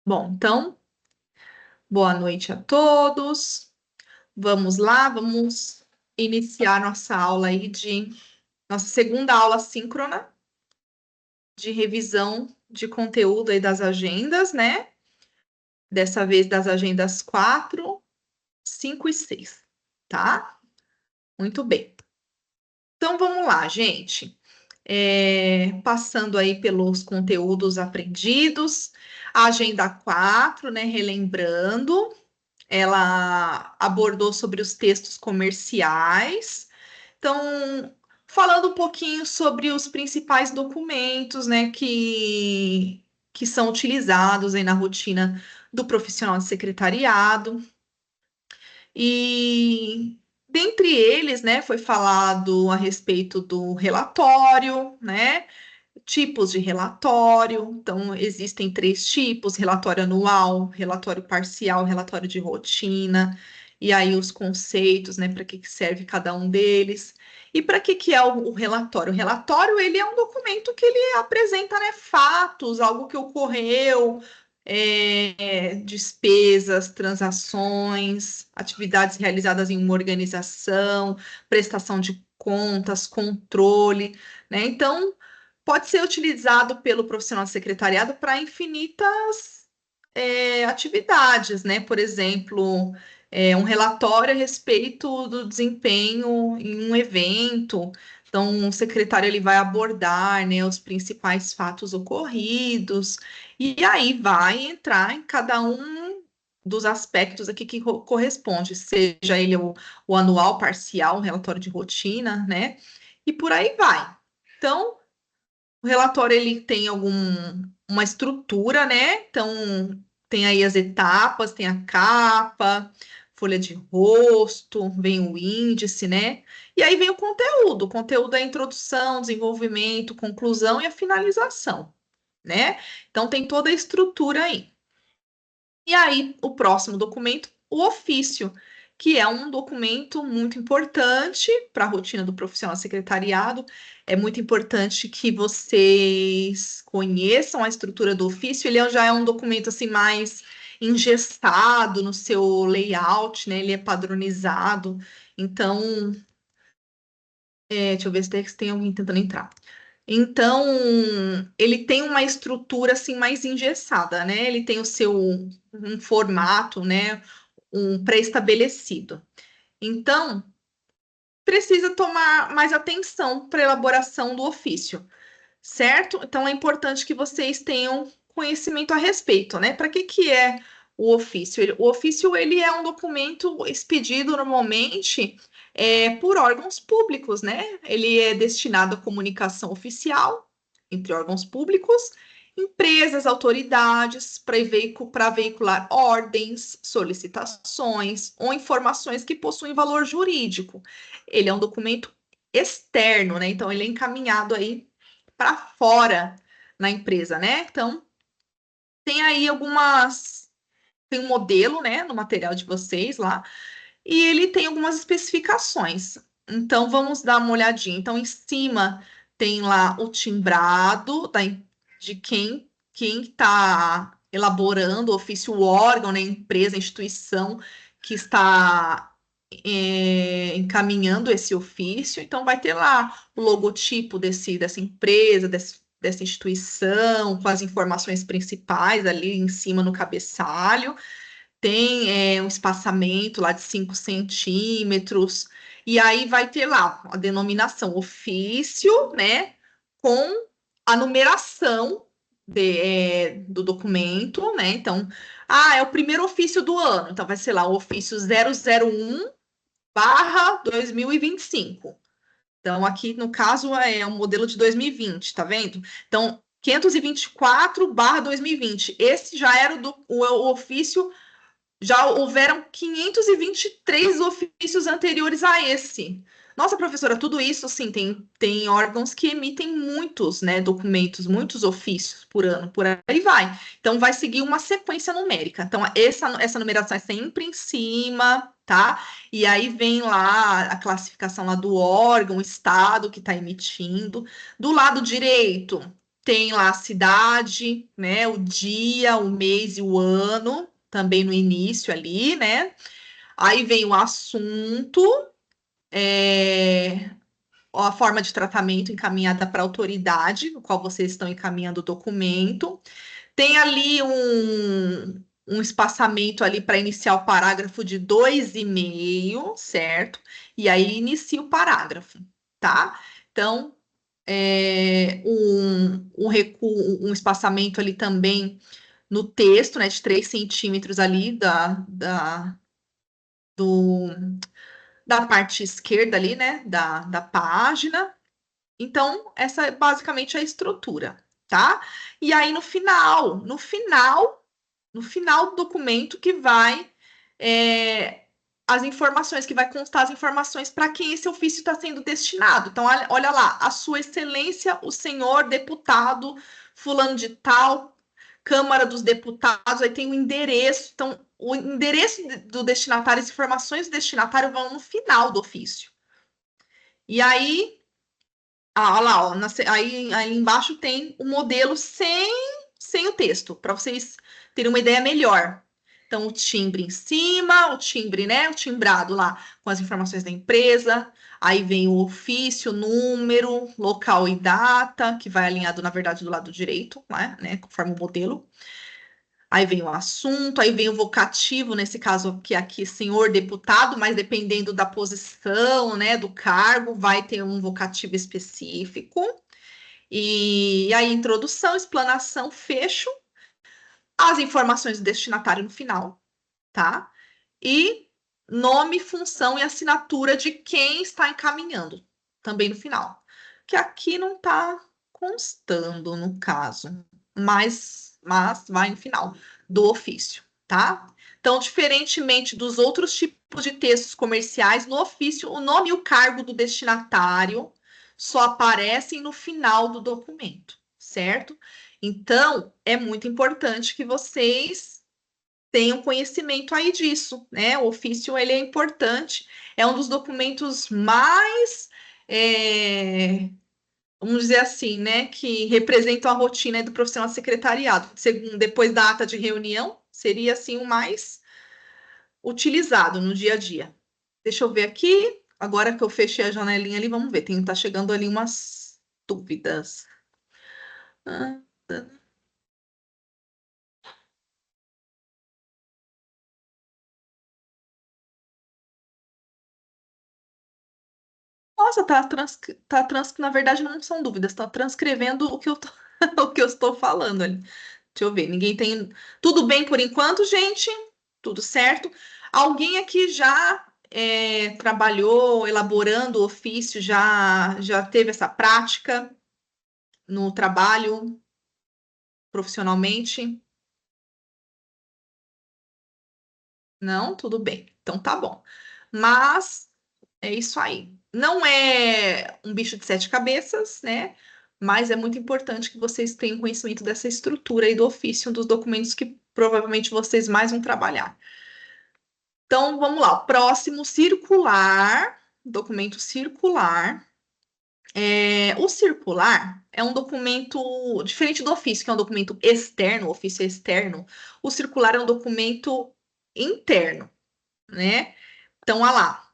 Bom, então, boa noite a todos. Vamos lá, vamos iniciar nossa aula aí nossa segunda aula síncrona de revisão de conteúdo aí das agendas, né? Dessa vez das agendas 4, 5 e 6, tá? Muito bem. Então, vamos lá, gente. Passando aí pelos conteúdos aprendidos, a agenda 4, né? Relembrando. Ela abordou sobre os textos comerciais. Então, falando um pouquinho sobre os principais documentos, né, que são utilizados aí na rotina do profissional de secretariado. E dentre eles, né, foi falado a respeito do relatório, né? Tipos de relatório. Então, existem 3 tipos: relatório anual, relatório parcial, relatório de rotina, e aí os conceitos, né, para que serve cada um deles. E para que é o relatório? O relatório, ele é um documento que ele apresenta, né, fatos, algo que ocorreu, despesas, transações, atividades realizadas em uma organização, prestação de contas, controle, né? Então, pode ser utilizado pelo profissional de secretariado para infinitas atividades, né? Por exemplo, um relatório a respeito do desempenho em um evento. Então, o secretário ele vai abordar, né, os principais fatos ocorridos, e aí vai entrar em cada um dos aspectos aqui que corresponde, seja ele o anual, parcial, um relatório de rotina, né? E por aí vai. Então, o relatório ele tem uma estrutura, né? Então, tem aí as etapas, tem a capa, folha de rosto, vem o índice, né? E aí vem o conteúdo. O conteúdo é a introdução, desenvolvimento, conclusão e a finalização, né? Então, tem toda a estrutura aí. E aí, o próximo documento, o ofício, que é um documento muito importante para a rotina do profissional secretariado. É muito importante que vocês conheçam a estrutura do ofício. Ele já é um documento assim mais engessado no seu layout, né? Ele é padronizado. Então, deixa eu ver se tem alguém tentando entrar. Então, ele tem uma estrutura assim mais engessada, né? Ele tem o seu um formato, né? Um pré-estabelecido. Então, precisa tomar mais atenção para a elaboração do ofício, certo? Então, é importante que vocês tenham conhecimento a respeito, né? Para que é o ofício? O ofício, ele é um documento expedido normalmente por órgãos públicos, né? Ele é destinado à comunicação oficial entre órgãos públicos, empresas, autoridades, para veicular ordens, solicitações ou informações que possuem valor jurídico. Ele é um documento externo, né? Então, ele é encaminhado aí para fora na empresa, né? Então, tem aí tem um modelo, né, no material de vocês lá, e ele tem algumas especificações. Então, vamos dar uma olhadinha. Então, em cima tem lá o timbrado de quem está elaborando o ofício, o órgão, né, empresa, instituição que está encaminhando esse ofício. Então, vai ter lá o logotipo dessa empresa, dessa instituição, com as informações principais ali em cima no cabeçalho. Tem um espaçamento lá de 5 centímetros, e aí vai ter lá a denominação ofício, né, com a numeração do documento, né? Então, é o primeiro ofício do ano, então vai ser lá o ofício 001/2025. Então, aqui no caso é um modelo de 2020, tá vendo? Então, 524/2020. Esse já era o ofício. Já houveram 523 ofícios anteriores a esse. Nossa, professora, tudo isso, sim, tem órgãos que emitem muitos, né, documentos, muitos ofícios por ano, por aí vai. Então, vai seguir uma sequência numérica. Então, essa numeração é sempre em cima, tá? E aí vem lá a classificação lá do órgão, o estado que está emitindo. Do lado direito, tem lá a cidade, né? O dia, o mês e o ano, também no início ali, né? Aí vem o assunto, a forma de tratamento encaminhada para a autoridade, no qual vocês estão encaminhando o documento. Tem ali um espaçamento ali para iniciar o parágrafo de 2,5, certo? E aí inicia o parágrafo, tá? Então, um espaçamento ali também no texto, né, de 3 centímetros ali do, da parte esquerda ali, né, da página. Então, essa é basicamente a estrutura, tá? E aí, no final do documento que vai as informações, que vai constar as informações para quem esse ofício está sendo destinado. Então, olha lá, a Sua Excelência, o senhor deputado, fulano de tal, Câmara dos Deputados, aí tem o endereço. Então, o endereço do destinatário, as informações do destinatário vão no final do ofício. E aí, olha lá, ó, aí embaixo tem o modelo sem o texto, para vocês terem uma ideia melhor. Então, o timbre em cima, o timbre, né? O timbrado lá com as informações da empresa. Aí vem o ofício, número, local e data, que vai alinhado, na verdade, do lado direito, né? Conforme o modelo. Aí vem o assunto, aí vem o vocativo, nesse caso que aqui, senhor deputado, mas dependendo da posição, né, do cargo, vai ter um vocativo específico. E aí, introdução, explanação, fecho, as informações do destinatário no final, tá? E nome, função e assinatura de quem está encaminhando, também no final. Que aqui não está constando, no caso, mas vai no final do ofício, tá? Então, diferentemente dos outros tipos de textos comerciais, no ofício, o nome e o cargo do destinatário só aparecem no final do documento, certo? Então, é muito importante que vocês tenham conhecimento aí disso, né? O ofício, ele é importante, é um dos documentos mais, vamos dizer assim, né, que representam a rotina do profissional de secretariado. Depois da ata de reunião, seria, assim, o mais utilizado no dia a dia. Deixa eu ver aqui, agora que eu fechei a janelinha ali, vamos ver, tá chegando ali umas dúvidas. Ah, Nossa, na verdade não são dúvidas, tá transcrevendo o que eu tô, o que eu estou falando ali. Deixa eu ver, ninguém tem. Tudo bem por enquanto, gente? Tudo certo? Alguém aqui já trabalhou elaborando o ofício, já teve essa prática no trabalho profissionalmente? Não? Tudo bem. Então tá bom. Mas é isso aí. Não é um bicho de 7 cabeças, né? Mas é muito importante que vocês tenham conhecimento dessa estrutura aí do ofício, dos documentos que provavelmente vocês mais vão trabalhar. Então, vamos lá. Próximo, circular. Documento circular. O circular é um documento diferente do ofício, que é um documento externo, o ofício é externo. O circular é um documento interno, né? Então, olha lá.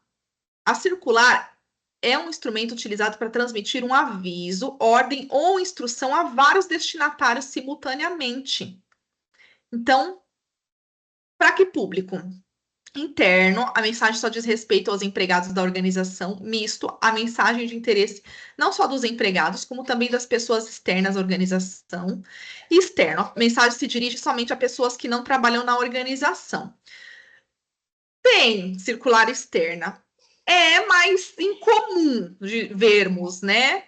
A circular é um instrumento utilizado para transmitir um aviso, ordem ou instrução a vários destinatários simultaneamente. Então, para que público? Interno, a mensagem só diz respeito aos empregados da organização. Misto, a mensagem de interesse não só dos empregados, como também das pessoas externas à organização. Externo, a mensagem se dirige somente a pessoas que não trabalham na organização. Tem circular externa. É mais incomum de vermos, né?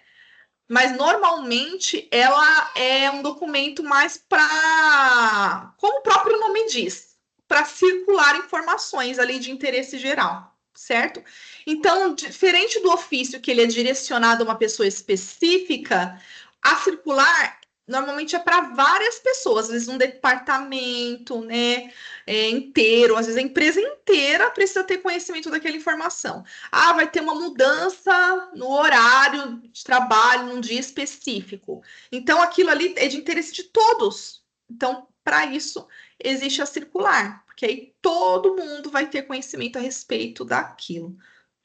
Mas normalmente ela é um documento mais para, como o próprio nome diz, para circular informações ali de interesse geral, certo? Então, diferente do ofício que ele é direcionado a uma pessoa específica, a circular normalmente é para várias pessoas, às vezes um departamento, né, inteiro, às vezes a empresa inteira precisa ter conhecimento daquela informação. Ah, vai ter uma mudança no horário de trabalho num dia específico. Então, aquilo ali é de interesse de todos. Então, para isso, existe a circular, porque aí todo mundo vai ter conhecimento a respeito daquilo.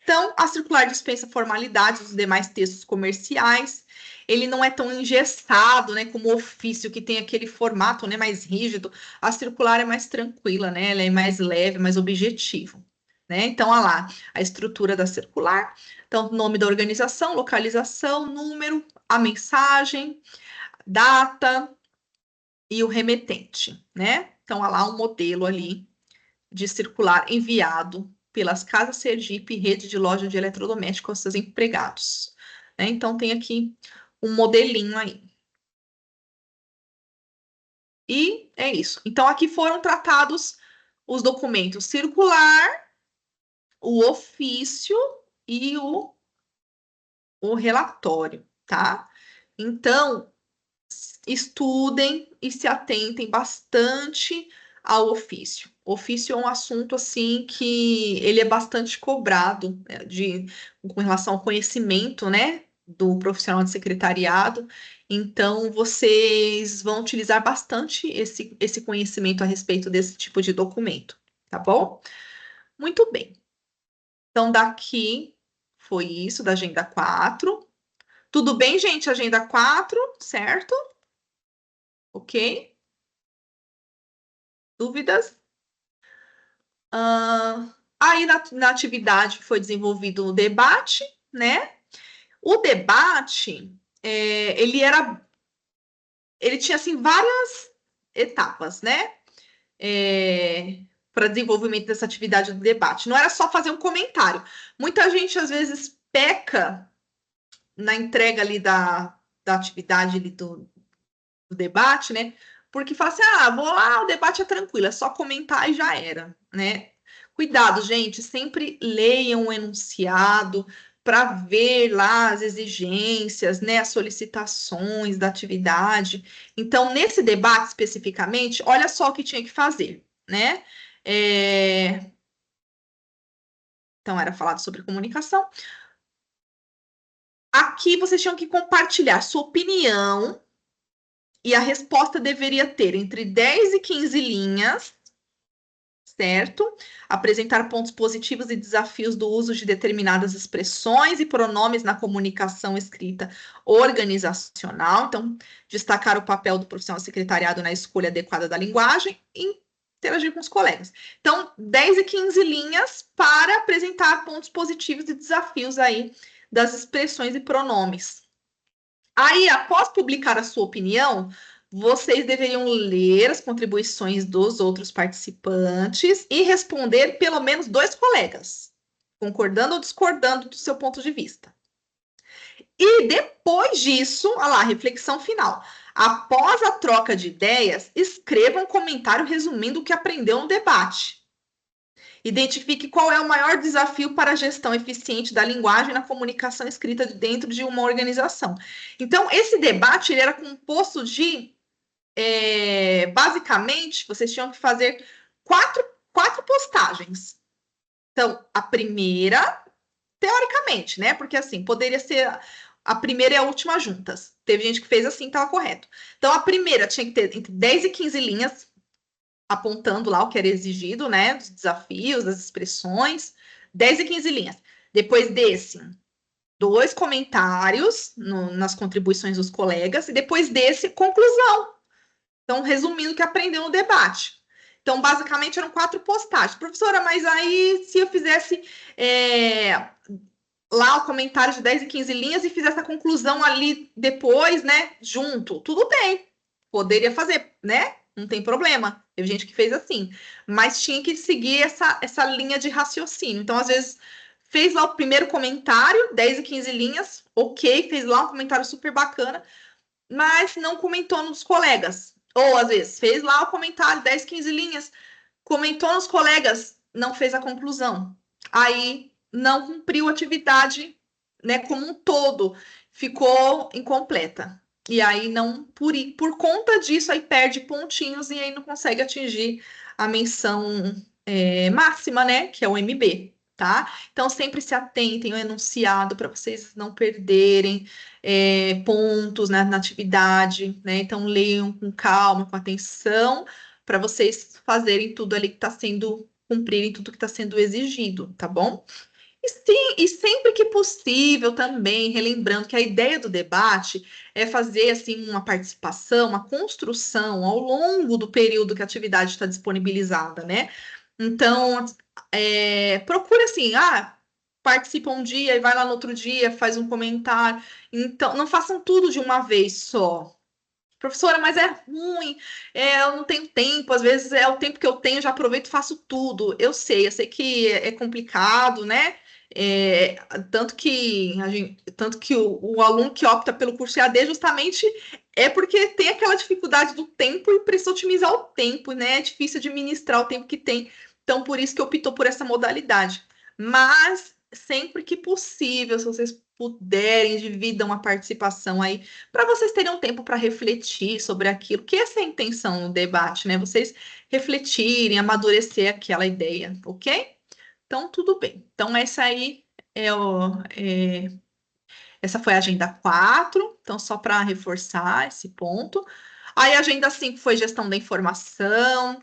Então, a circular dispensa formalidades dos demais textos comerciais. Ele não é tão engessado, né, como o ofício, que tem aquele formato, né, mais rígido. A circular é mais tranquila, né? Ela é mais leve, mais objetivo, né? Então, olha lá, a estrutura da circular. Então, nome da organização, localização, número, a mensagem, data e o remetente, né? Então, olha lá um modelo ali de circular enviado pelas Casas Sergipe, rede de loja de eletrodomésticos aos seus empregados, né? Então, tem aqui um modelinho aí. E é isso. Então, aqui foram tratados os documentos circular, o ofício e o relatório, tá? Então, estudem e se atentem bastante ao ofício. O ofício é um assunto assim que ele é bastante cobrado, né, com relação ao conhecimento, né, do profissional de secretariado. Então, vocês vão utilizar bastante esse conhecimento a respeito desse tipo de documento, tá bom? Muito bem. Então, daqui foi isso da Agenda 4. Tudo bem, gente? Agenda 4, certo? Ok? Dúvidas? Aí na atividade foi desenvolvido o debate, né? O debate, ele tinha assim várias etapas, né? Para desenvolvimento dessa atividade do debate. Não era só fazer um comentário. Muita gente às vezes peca na entrega ali da atividade ali do debate, né? Porque fala assim, vou lá, o debate é tranquilo, é só comentar e já era, né? Cuidado, gente, sempre leiam o enunciado para ver lá as exigências, né, as solicitações da atividade. Então, nesse debate especificamente, olha só o que tinha que fazer, né? Então, era falado sobre comunicação. Aqui vocês tinham que compartilhar sua opinião e a resposta deveria ter entre 10 e 15 linhas, certo? Apresentar pontos positivos e desafios do uso de determinadas expressões e pronomes na comunicação escrita organizacional. Então, destacar o papel do profissional secretariado na escolha adequada da linguagem e interagir com os colegas. Então, 10 e 15 linhas para apresentar pontos positivos e desafios aí das expressões e pronomes. Aí, após publicar a sua opinião, vocês deveriam ler as contribuições dos outros participantes e responder pelo menos 2 colegas, concordando ou discordando do seu ponto de vista. E depois disso, olha lá, reflexão final. Após a troca de ideias, escreva um comentário resumindo o que aprendeu no debate. Identifique qual é o maior desafio para a gestão eficiente da linguagem na comunicação escrita dentro de uma organização. Então, esse debate ele era composto de, basicamente, vocês tinham que fazer quatro postagens. Então, a primeira, teoricamente, né? Porque assim, poderia ser a primeira e a última juntas. Teve gente que fez assim, estava correto. Então, a primeira tinha que ter entre 10 e 15 linhas apontando lá o que era exigido, né? Dos desafios, das expressões, 10 e 15 linhas. Depois desse, 2 comentários nas contribuições dos colegas, e depois desse, conclusão. Então, resumindo o que aprendeu no debate. Então, basicamente, eram 4 postagens. Professora, mas aí, se eu fizesse lá o comentário de 10 e 15 linhas e fizesse a conclusão ali depois, né, junto, tudo bem. Poderia fazer, né? Não tem problema. Teve gente que fez assim. Mas tinha que seguir essa linha de raciocínio. Então, às vezes, fez lá o primeiro comentário, 10 e 15 linhas, ok, fez lá um comentário super bacana, mas não comentou nos colegas. Ou, às vezes, fez lá o comentário, 10, 15 linhas, comentou nos colegas, não fez a conclusão. Aí, não cumpriu a atividade, né, como um todo. Ficou incompleta. E aí não, por conta disso, aí perde pontinhos e aí não consegue atingir a menção máxima, né? Que é o MB, tá? Então sempre se atentem ao enunciado para vocês não perderem pontos, né, na atividade, né? Então leiam com calma, com atenção, para vocês fazerem tudo ali que está sendo, cumprirem tudo que está sendo exigido, tá bom? E, sim, e sempre que possível também, relembrando que a ideia do debate é fazer assim uma participação, uma construção ao longo do período que a atividade está disponibilizada, né? Então, procure assim, participa um dia e vai lá no outro dia, faz um comentário. Então, não façam tudo de uma vez só. Professora, mas é ruim, eu não tenho tempo, às vezes é o tempo que eu tenho, já aproveito e faço tudo. Eu sei que é complicado, né? É, tanto que o aluno que opta pelo curso EAD justamente é porque tem aquela dificuldade do tempo e precisa otimizar o tempo, né? É difícil administrar o tempo que tem. Então, por isso que optou por essa modalidade. Mas sempre que possível, se vocês puderem, dividam a participação aí para vocês terem um tempo para refletir sobre aquilo, que essa é a intenção do debate, né? Vocês refletirem, amadurecer aquela ideia, ok? Então, tudo bem. Então, essa foi a agenda 4, então, só para reforçar esse ponto. Aí, a agenda 5 foi gestão da informação,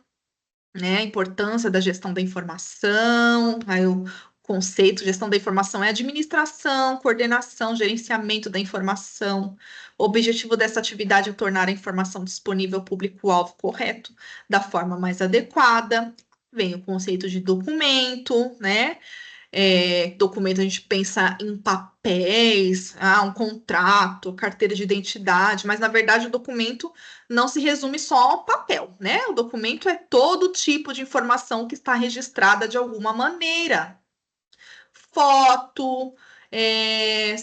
né? A importância da gestão da informação, aí o conceito, gestão da informação é administração, coordenação, gerenciamento da informação. O objetivo dessa atividade é tornar a informação disponível ao público-alvo correto, da forma mais adequada. Vem o conceito de documento, né? Documento a gente pensa em papéis, um contrato, carteira de identidade, mas na verdade o documento não se resume só ao papel, né? O documento é todo tipo de informação que está registrada de alguma maneira. Foto,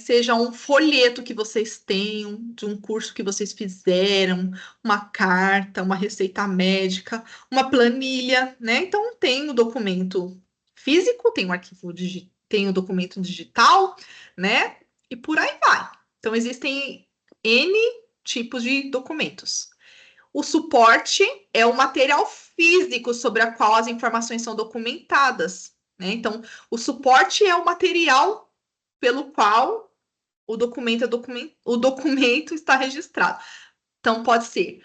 seja um folheto que vocês tenham, de um curso que vocês fizeram, uma carta, uma receita médica, uma planilha, né? Então tem o documento físico, tem o arquivo digital, tem o documento digital, né? E por aí vai. Então existem N tipos de documentos. O suporte é o material físico sobre a qual as informações são documentadas, né? Então, o suporte é o material pelo qual o documento está registrado. Então, pode ser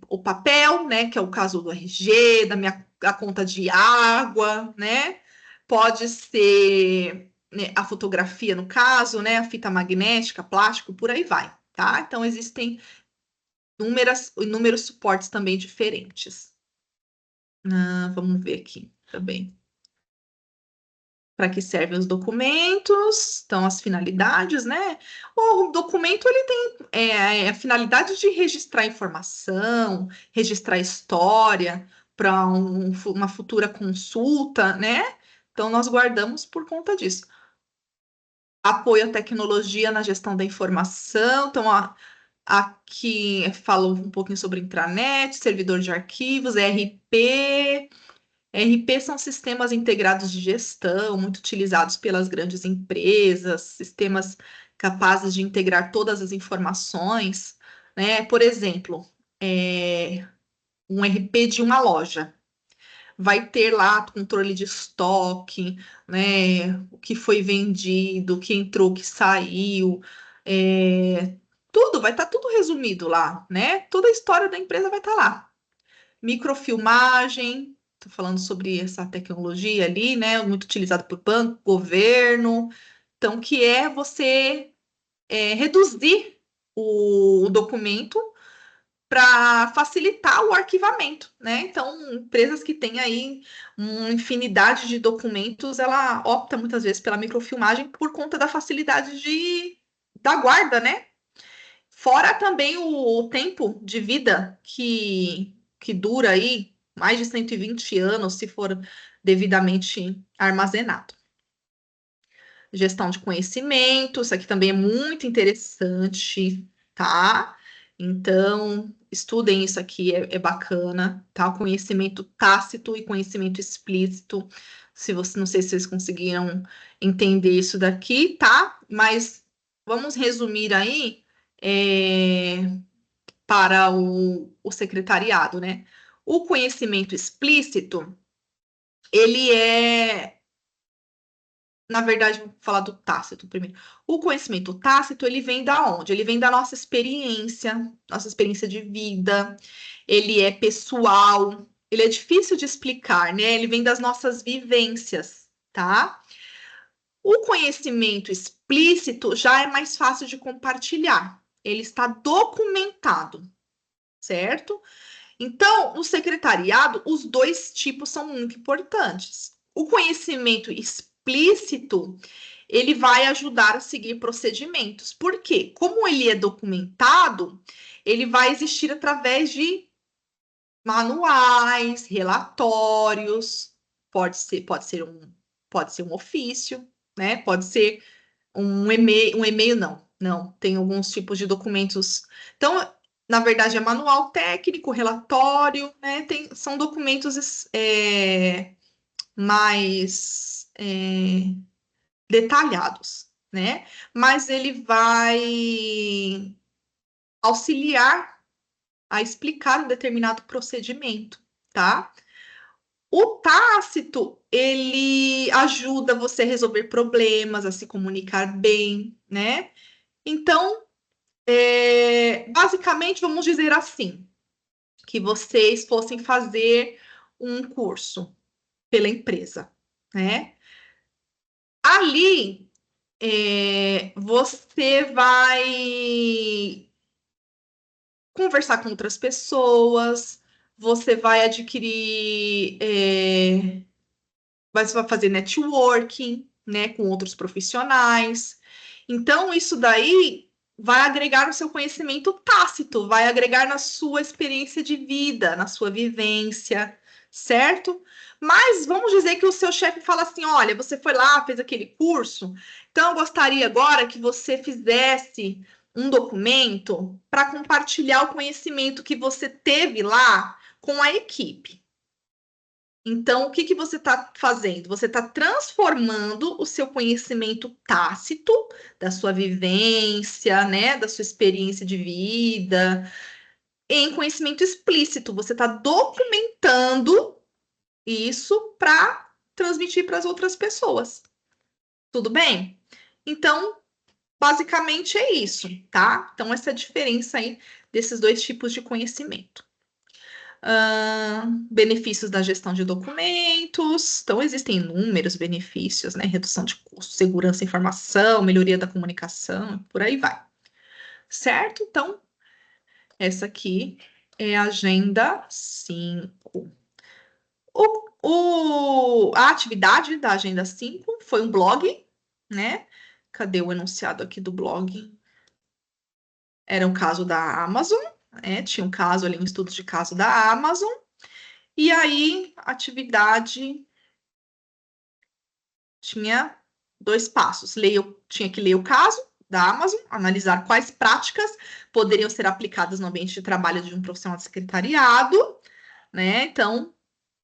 o papel, né? Que é o caso do RG, a conta de água, né? Pode ser, né, a fotografia, no caso, né? A fita magnética, plástico, por aí vai, tá? Então, existem inúmeros suportes também diferentes. Vamos ver aqui também. Para que servem os documentos, então as finalidades, né? O documento ele tem a finalidade de registrar informação, registrar história para uma futura consulta, né? Então nós guardamos por conta disso. Apoio à tecnologia na gestão da informação, então aqui falou um pouquinho sobre intranet, servidor de arquivos, ERP. ERP são sistemas integrados de gestão, muito utilizados pelas grandes empresas, sistemas capazes de integrar todas as informações, né? Por exemplo, um ERP de uma loja vai ter lá controle de estoque, né? O que foi vendido, o que entrou, o que saiu, tudo, vai estar tudo resumido lá, né? Toda a história da empresa vai estar lá. Microfilmagem, estou falando sobre essa tecnologia ali, né? Muito utilizada por banco, governo. Então, que é você reduzir o documento para facilitar o arquivamento, né? Então, empresas que têm aí uma infinidade de documentos, ela opta muitas vezes pela microfilmagem por conta da facilidade da guarda, né? Fora também o tempo de vida que dura aí mais de 120 anos, se for devidamente armazenado. Gestão de conhecimento, isso aqui também é muito interessante, tá? Então, estudem isso aqui, é bacana, tá? O conhecimento tácito e conhecimento explícito. Se você, não sei se vocês conseguiram entender isso daqui, tá? Mas vamos resumir aí para o secretariado, né? O conhecimento explícito, ele é, na verdade, vou falar do tácito primeiro. O conhecimento tácito, ele vem da onde? Ele vem da nossa experiência de vida, ele é pessoal, ele é difícil de explicar, né? Ele vem das nossas vivências, tá? O conhecimento explícito já é mais fácil de compartilhar. Ele está documentado, certo? Então, no secretariado, os dois tipos são muito importantes. O conhecimento explícito, ele vai ajudar a seguir procedimentos. Por quê? Como ele é documentado, ele vai existir através de manuais, relatórios, pode ser um ofício, né? Pode ser um e-mail não, tem alguns tipos de documentos. Então, na verdade, é manual técnico, relatório, né? São documentos mais detalhados, né? Mas ele vai auxiliar a explicar um determinado procedimento, tá? O tácito, ele ajuda você a resolver problemas, a se comunicar bem, né? Então, basicamente, vamos dizer assim, que vocês fossem fazer um curso pela empresa, né? Ali, você vai conversar com outras pessoas, você vai adquirir, você vai fazer networking, né, com outros profissionais. Então, isso daí vai agregar no seu conhecimento tácito, vai agregar na sua experiência de vida, na sua vivência, certo? Mas vamos dizer que o seu chefe fala assim: olha, você foi lá, fez aquele curso, então eu gostaria agora que você fizesse um documento para compartilhar o conhecimento que você teve lá com a equipe. Então, o que que você está fazendo? Você está transformando o seu conhecimento tácito, da sua vivência, né, da sua experiência de vida, em conhecimento explícito. Você está documentando isso para transmitir para as outras pessoas. Tudo bem? Então, basicamente é isso, tá? Então, essa é a diferença aí desses dois tipos de conhecimento. Benefícios da gestão de documentos. Então, existem inúmeros benefícios, né? Redução de custos, segurança da informação, melhoria da comunicação, por aí vai. Certo? Então, essa aqui é a agenda 5. A atividade da agenda 5 foi um blog, né? Cadê o enunciado aqui do blog? Era um caso da Amazon, né? Tinha um caso ali, um estudo de caso da Amazon. E aí, atividade tinha 2 passos. Tinha que ler o caso da Amazon, analisar quais práticas poderiam ser aplicadas no ambiente de trabalho de um profissional de secretariado, né? Então,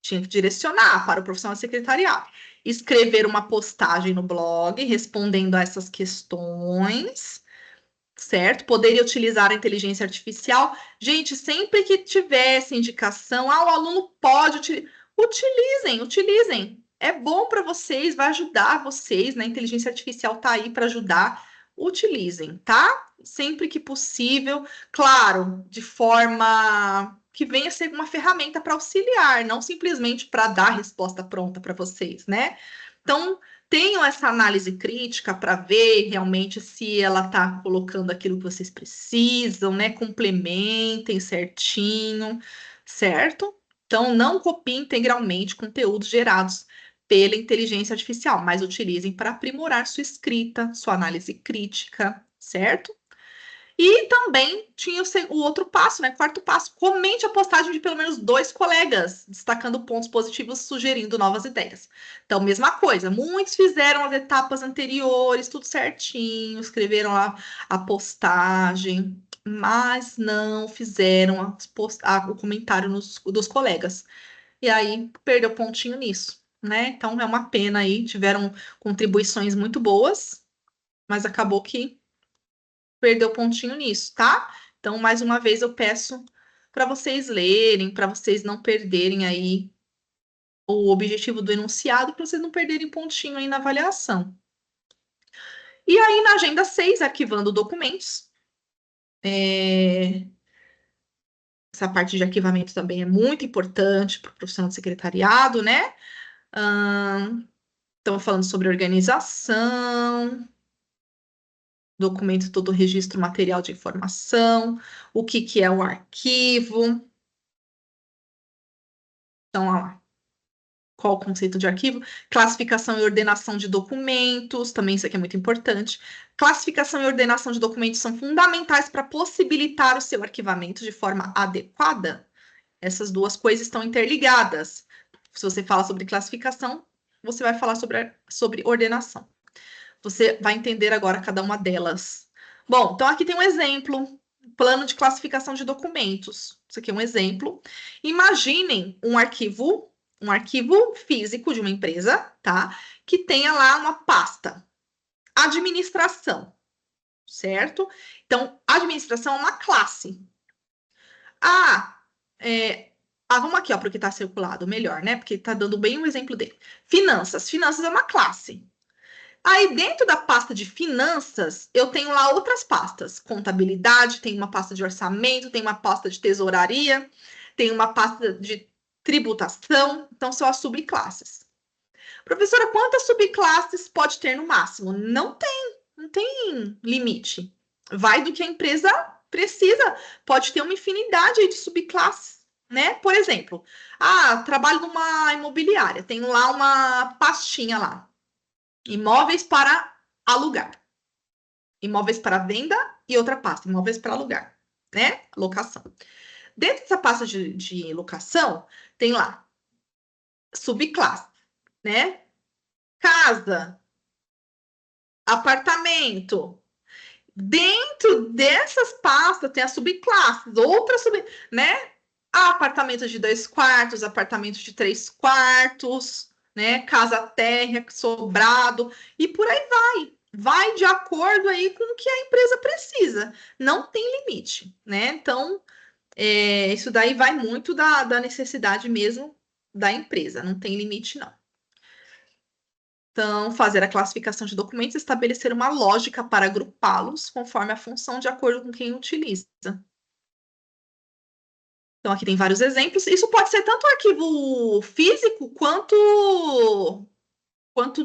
tinha que direcionar para o profissional de secretariado. Escrever uma postagem no blog respondendo a essas questões, certo? Poderia utilizar a inteligência artificial. Gente, sempre que tivesse indicação, o aluno pode utilizem. É bom para vocês, vai ajudar vocês, né? A inteligência artificial tá aí para ajudar. Utilizem, tá? Sempre que possível, claro, de forma que venha a ser uma ferramenta para auxiliar, não simplesmente para dar a resposta pronta para vocês, né? Então, tenham essa análise crítica para ver realmente se ela está colocando aquilo que vocês precisam, né? Complementem certinho, certo? Então, não copiem integralmente conteúdos gerados pela inteligência artificial, mas utilizem para aprimorar sua escrita, sua análise crítica, certo? E também tinha o outro passo, né? Quarto passo, comente a postagem de pelo menos 2 colegas, destacando pontos positivos, sugerindo novas ideias. Então, mesma coisa, muitos fizeram as etapas anteriores, tudo certinho, escreveram a postagem, mas não fizeram o comentário dos colegas. E aí, perdeu pontinho nisso, né? Então, é uma pena aí, tiveram contribuições muito boas, mas acabou que perdeu pontinho nisso, tá? Então, mais uma vez, eu peço para vocês lerem, para vocês não perderem aí o objetivo do enunciado, para vocês não perderem pontinho aí na avaliação. E aí, na agenda 6, arquivando documentos. Essa parte de arquivamento também é muito importante para o profissional de secretariado, né? Estamos falando sobre organização, documento todo registro material de informação, o que é o arquivo. Então, olha lá. Qual o conceito de arquivo? Classificação e ordenação de documentos, também isso aqui é muito importante. Classificação e ordenação de documentos são fundamentais para possibilitar o seu arquivamento de forma adequada. Essas duas coisas estão interligadas. Se você fala sobre classificação, você vai falar sobre ordenação. Você vai entender agora cada uma delas. Bom, então aqui tem um exemplo, plano de classificação de documentos. Isso aqui é um exemplo. Imaginem um arquivo físico de uma empresa, tá? Que tenha lá uma pasta. Administração, certo? Então, administração é uma classe. Vamos aqui, ó, porque está circulado, melhor, né? Porque está dando bem um exemplo dele. Finanças. Finanças é uma classe. Aí, dentro da pasta de finanças, eu tenho lá outras pastas. Contabilidade, tem uma pasta de orçamento, tem uma pasta de tesouraria, tem uma pasta de tributação. Então, são as subclasses. Professora, quantas subclasses pode ter no máximo? Não tem limite. Vai do que a empresa precisa. Pode ter uma infinidade de subclasses, né? Por exemplo, trabalho numa imobiliária, tenho lá uma pastinha lá. Imóveis para alugar. Imóveis para venda e outra pasta, imóveis para alugar, né? Locação. Dentro dessa pasta de locação, tem lá subclasse, né? Casa, apartamento. Dentro dessas pastas tem as subclasses, outras né? Apartamento de 2 quartos, apartamento de 3 quartos, né? Casa térrea, sobrado, e por aí vai. Vai de acordo aí com o que a empresa precisa. Não tem limite, né? Então, isso daí vai muito da necessidade mesmo da empresa. Não tem limite, não. Então, fazer a classificação de documentos, estabelecer uma lógica para agrupá-los conforme a função de acordo com quem utiliza. Então, aqui tem vários exemplos. Isso pode ser tanto arquivo físico quanto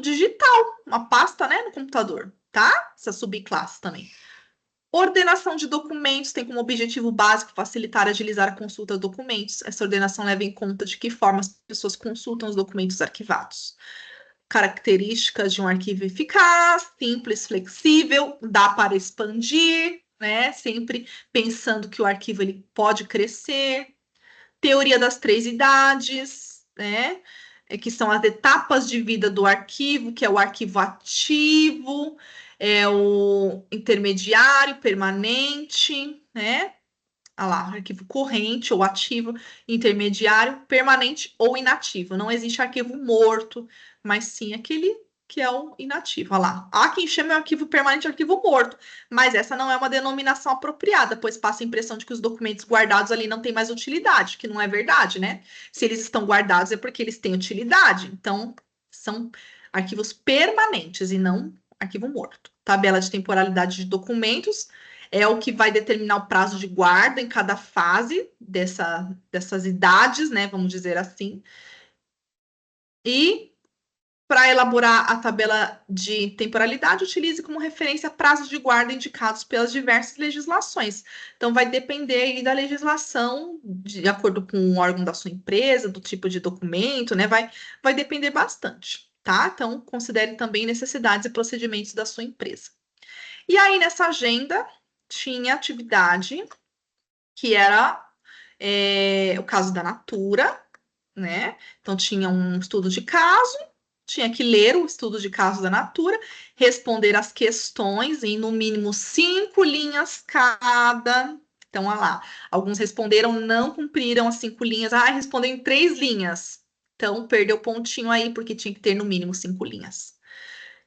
digital, uma pasta, né, no computador, tá? Essa subclasse também. Ordenação de documentos tem como objetivo básico facilitar e agilizar a consulta de documentos. Essa ordenação leva em conta de que forma as pessoas consultam os documentos arquivados. Características de um arquivo eficaz, simples, flexível, dá para expandir, né? Sempre pensando que o arquivo ele pode crescer. Teoria das 3 idades, né? Que são as etapas de vida do arquivo, que é o arquivo ativo, é o intermediário, permanente, né? Lá, arquivo corrente ou ativo, intermediário, permanente ou inativo. Não existe arquivo morto, mas sim aquele que é o inativo. Olha lá. Há quem chame o arquivo permanente de arquivo morto, mas essa não é uma denominação apropriada, pois passa a impressão de que os documentos guardados ali não têm mais utilidade, que não é verdade, né? Se eles estão guardados é porque eles têm utilidade. Então, são arquivos permanentes e não arquivo morto. Tabela de temporalidade de documentos é o que vai determinar o prazo de guarda em cada fase dessas idades, né? Vamos dizer assim. E para elaborar a tabela de temporalidade, utilize como referência prazos de guarda indicados pelas diversas legislações. Então, vai depender aí da legislação, de acordo com o órgão da sua empresa, do tipo de documento, né? Vai depender bastante, tá? Então, considere também necessidades e procedimentos da sua empresa. E aí, nessa agenda, tinha atividade que era o caso da Natura, né? Então, tinha um estudo de caso, tinha que ler o estudo de caso da Natura, responder as questões em no mínimo 5 linhas cada. Então, olha lá, alguns responderam, não cumpriram as 5 linhas, respondeu em 3 linhas. Então, perdeu pontinho aí, porque tinha que ter no mínimo 5 linhas.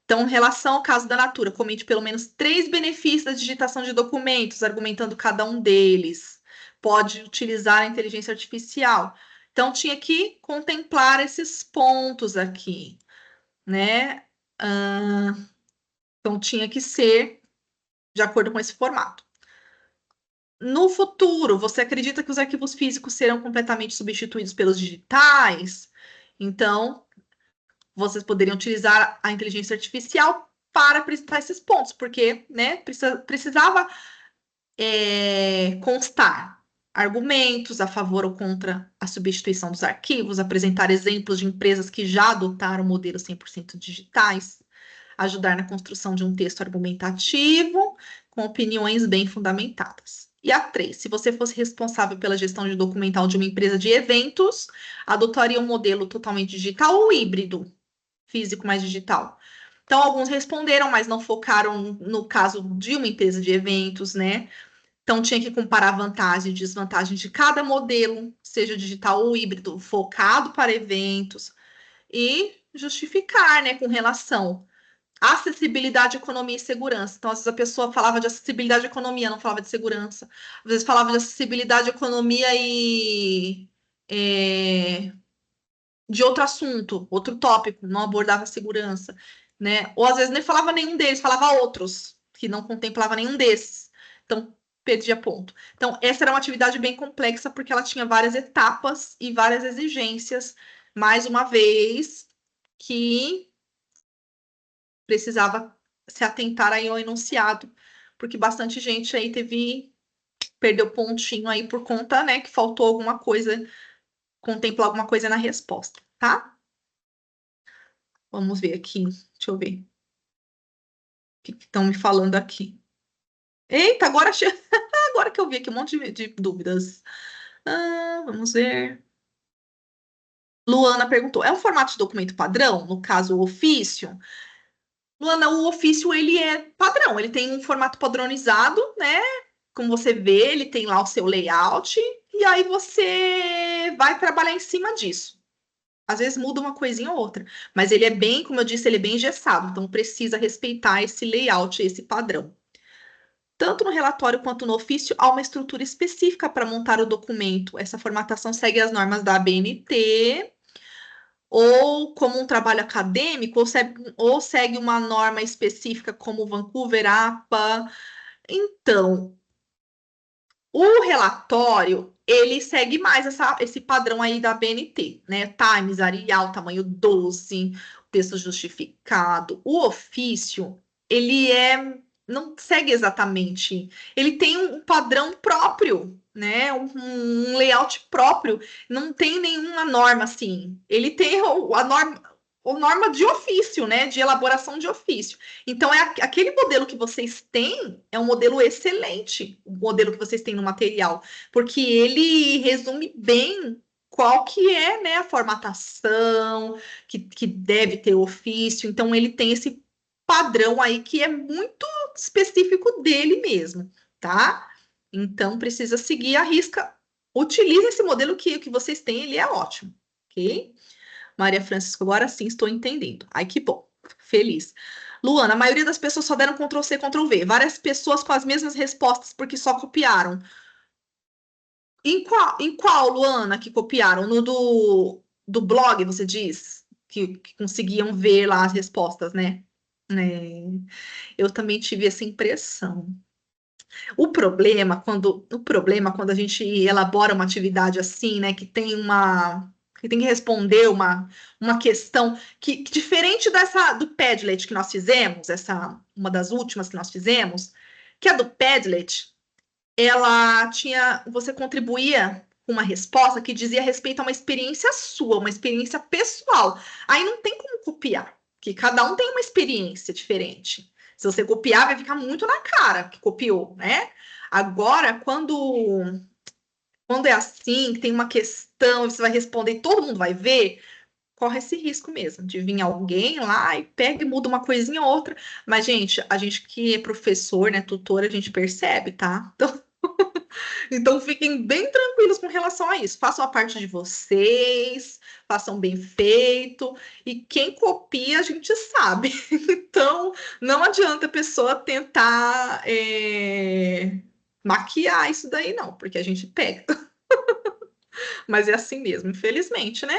Então, em relação ao caso da Natura, comente pelo menos 3 benefícios da digitação de documentos, argumentando cada um deles. Pode utilizar a inteligência artificial. Então, tinha que contemplar esses pontos aqui, né? Então, tinha que ser de acordo com esse formato. No futuro, você acredita que os arquivos físicos serão completamente substituídos pelos digitais? Então, vocês poderiam utilizar a inteligência artificial para apresentar esses pontos, porque, né, precisava constar argumentos a favor ou contra a substituição dos arquivos, apresentar exemplos de empresas que já adotaram modelos 100% digitais, ajudar na construção de um texto argumentativo com opiniões bem fundamentadas. E a 3, se você fosse responsável pela gestão de documental de uma empresa de eventos, adotaria um modelo totalmente digital ou híbrido, físico mais digital? Então, alguns responderam, mas não focaram no caso de uma empresa de eventos, né? Então, tinha que comparar vantagens e desvantagens de cada modelo, seja digital ou híbrido, focado para eventos, e justificar, né, com relação à acessibilidade, economia e segurança. Então, às vezes a pessoa falava de acessibilidade e economia, não falava de segurança. Às vezes falava de acessibilidade, economia e de outro assunto, outro tópico, não abordava segurança, né? Ou às vezes nem falava nenhum deles, falava outros, que não contemplava nenhum desses. Então, perdia ponto. Então, essa era uma atividade bem complexa, porque ela tinha várias etapas e várias exigências, mais uma vez, que precisava se atentar aí ao enunciado, porque bastante gente aí perdeu pontinho aí por conta, né, que faltou alguma coisa, contemplar alguma coisa na resposta, tá? Vamos ver aqui. Deixa eu ver. O que estão me falando aqui? Eita, agora, agora que eu vi aqui um monte de dúvidas. Vamos ver. Luana perguntou: é um formato de documento padrão? No caso, o ofício? Luana, o ofício ele é padrão, ele tem um formato padronizado, né? Como você vê, ele tem lá o seu layout, e aí você vai trabalhar em cima disso. Às vezes muda uma coisinha ou outra, mas ele é bem, como eu disse, ele é bem engessado, então precisa respeitar esse layout, esse padrão. Tanto no relatório quanto no ofício, há uma estrutura específica para montar o documento. Essa formatação segue as normas da ABNT, ou como um trabalho acadêmico, ou segue uma norma específica como o Vancouver APA. Então, o relatório, ele segue mais esse padrão aí da BNT, né? Times, Arial, tamanho 12, texto justificado. O ofício, ele não segue exatamente. Ele tem um padrão próprio, né? Um layout próprio. Não tem nenhuma norma assim. Ele tem a norma de ofício, né? De elaboração de ofício. Então, aquele modelo que vocês têm é um modelo excelente, o modelo que vocês têm no material, porque ele resume bem qual que é, né, a formatação, que deve ter ofício. Então, ele tem esse padrão aí que é muito específico dele mesmo, tá? Então, precisa seguir a risca. Utilize esse modelo que vocês têm, ele é ótimo, ok? Maria Francisco, agora sim estou entendendo. Ai, que bom. Feliz. Luana, a maioria das pessoas só deram Ctrl C, Ctrl V. Várias pessoas com as mesmas respostas porque só copiaram. Em qual, Luana, que copiaram? No do blog, você diz? Que conseguiam ver lá as respostas, né? É, eu também tive essa impressão. O problema quando a gente elabora uma atividade assim, né, que tem que responder uma questão que diferente do Padlet que nós fizemos, uma das últimas que nós fizemos, que a do Padlet, você contribuía com uma resposta que dizia respeito a uma experiência sua, uma experiência pessoal. Aí não tem como copiar, porque cada um tem uma experiência diferente. Se você copiar, vai ficar muito na cara que copiou, né? Agora, quando é assim, que tem uma questão, você vai responder e todo mundo vai ver, corre esse risco mesmo de vir alguém lá e pega e muda uma coisinha ou outra. Mas, gente, a gente que é professor, né, tutor, a gente percebe, tá? Então, Então, fiquem bem tranquilos com relação a isso. Façam a parte de vocês, façam bem feito. E quem copia, a gente sabe. Então, não adianta a pessoa tentar maquiar isso daí, não, porque a gente pega. Mas é assim mesmo, infelizmente, né?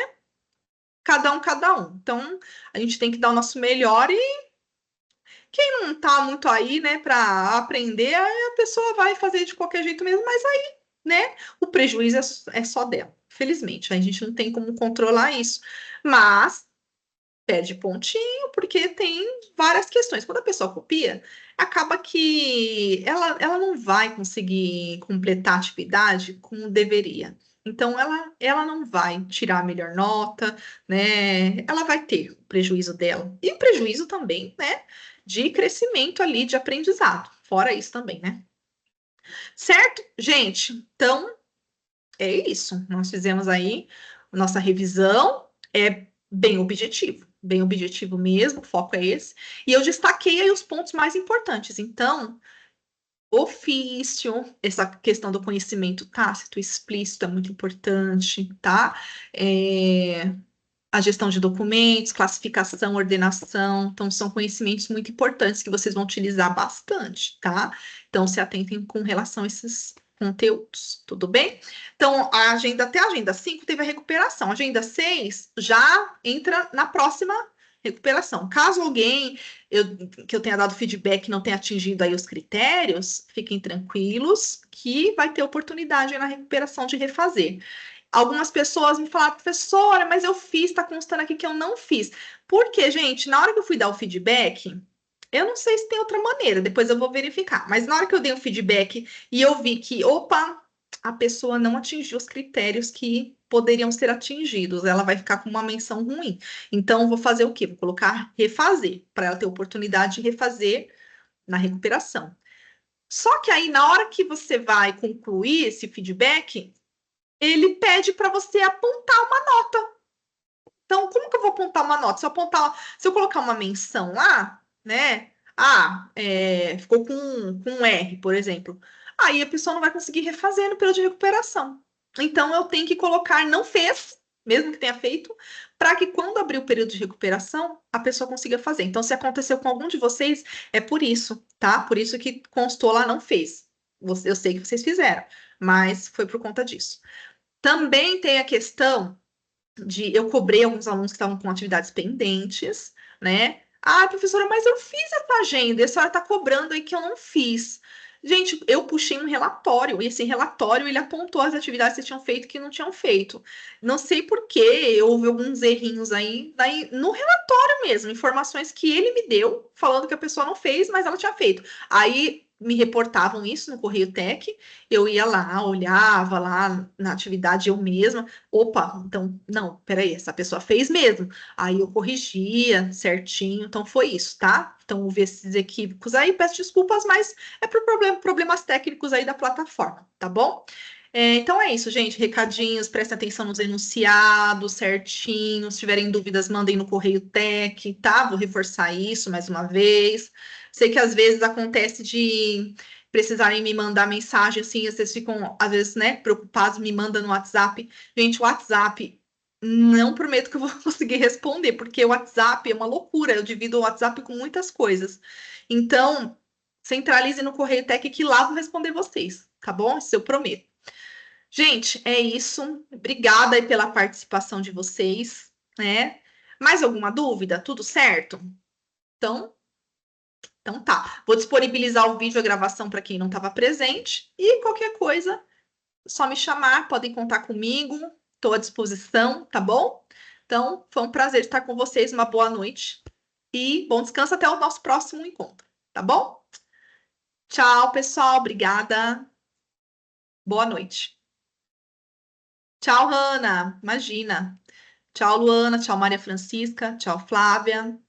Cada um, cada um. Então, a gente tem que dar o nosso melhor e quem não tá muito aí, né, para aprender, aí a pessoa vai fazer de qualquer jeito mesmo, mas aí, né, o prejuízo é só dela. Felizmente, a gente não tem como controlar isso. Mas perde pontinho, porque tem várias questões. Quando a pessoa copia, acaba que ela não vai conseguir completar a atividade como deveria. Então, ela não vai tirar a melhor nota, né? Ela vai ter o prejuízo dela. E o prejuízo também, né? De crescimento ali, de aprendizado. Fora isso também, né? Certo, gente? Então, é isso. Nós fizemos aí nossa revisão. É bem objetivo mesmo, o foco é esse. E eu destaquei aí os pontos mais importantes. Então, ofício, essa questão do conhecimento tácito, explícito é muito importante, tá? É, a gestão de documentos, classificação, ordenação, então são conhecimentos muito importantes que vocês vão utilizar bastante, tá? Então se atentem com relação a esses conteúdos, tudo bem? Então a agenda até a agenda 5 teve a recuperação, a agenda 6 já entra na próxima recuperação. Caso alguém que eu tenha dado feedback não tenha atingido aí os critérios, fiquem tranquilos que vai ter oportunidade na recuperação de refazer. Algumas pessoas me falaram, professora, mas eu fiz, tá constando aqui que eu não fiz. Porque, gente, na hora que eu fui dar o feedback, eu não sei se tem outra maneira, depois eu vou verificar. Mas na hora que eu dei o feedback e eu vi que, opa, a pessoa não atingiu os critérios que poderiam ser atingidos, ela vai ficar com uma menção ruim. Então, eu vou fazer o quê? Vou colocar refazer, para ela ter oportunidade de refazer na recuperação. Só que aí, na hora que você vai concluir esse feedback, ele pede para você apontar uma nota. Então, como que eu vou apontar uma nota? Se eu colocar uma menção lá, né? Ah, ficou com um R, por exemplo. Aí a pessoa não vai conseguir refazer no período de recuperação. Então, eu tenho que colocar não fez, mesmo que tenha feito, para que quando abrir o período de recuperação, a pessoa consiga fazer. Então, se aconteceu com algum de vocês, é por isso, tá? Por isso que constou lá não fez. Eu sei que vocês fizeram, mas foi por conta disso. Também tem a questão de eu cobrei alguns alunos que estavam com atividades pendentes, né? Ah, professora, mas eu fiz essa agenda, e a senhora está cobrando aí que eu não fiz. Gente, eu puxei um relatório, e esse relatório ele apontou as atividades que vocês tinham feito e que não tinham feito. Não sei por que houve alguns errinhos aí, daí no relatório mesmo, informações que ele me deu, falando que a pessoa não fez, mas ela tinha feito. Aí me reportavam isso no Correio Tech, eu ia lá, olhava lá na atividade eu mesma, opa, então, não, peraí, essa pessoa fez mesmo. Aí eu corrigia certinho, então foi isso, tá? Então, houve esses equívocos aí, peço desculpas, mas é por problemas técnicos aí da plataforma, tá bom? Então é isso, gente. Recadinhos, prestem atenção nos enunciados certinho. Se tiverem dúvidas, mandem no Correio Tech, tá? Vou reforçar isso mais uma vez. Sei que às vezes acontece de precisarem me mandar mensagem assim, vocês ficam, às vezes, né, preocupados, me mandam no WhatsApp. Gente, o WhatsApp, não prometo que eu vou conseguir responder, porque o WhatsApp é uma loucura. Eu divido o WhatsApp com muitas coisas. Então, centralize no Correio Tech que lá eu vou responder vocês, tá bom? Isso eu prometo. Gente, é isso. Obrigada aí pela participação de vocês, né? Mais alguma dúvida? Tudo certo? Então, então tá. Vou disponibilizar o vídeo, a gravação para quem não estava presente. E qualquer coisa, só me chamar, podem contar comigo. Estou à disposição, tá bom? Então, foi um prazer estar com vocês. Uma boa noite e bom descanso até o nosso próximo encontro, tá bom? Tchau, pessoal. Obrigada. Boa noite. Tchau, Hanna. Imagina. Tchau, Luana. Tchau, Maria Francisca. Tchau, Flávia.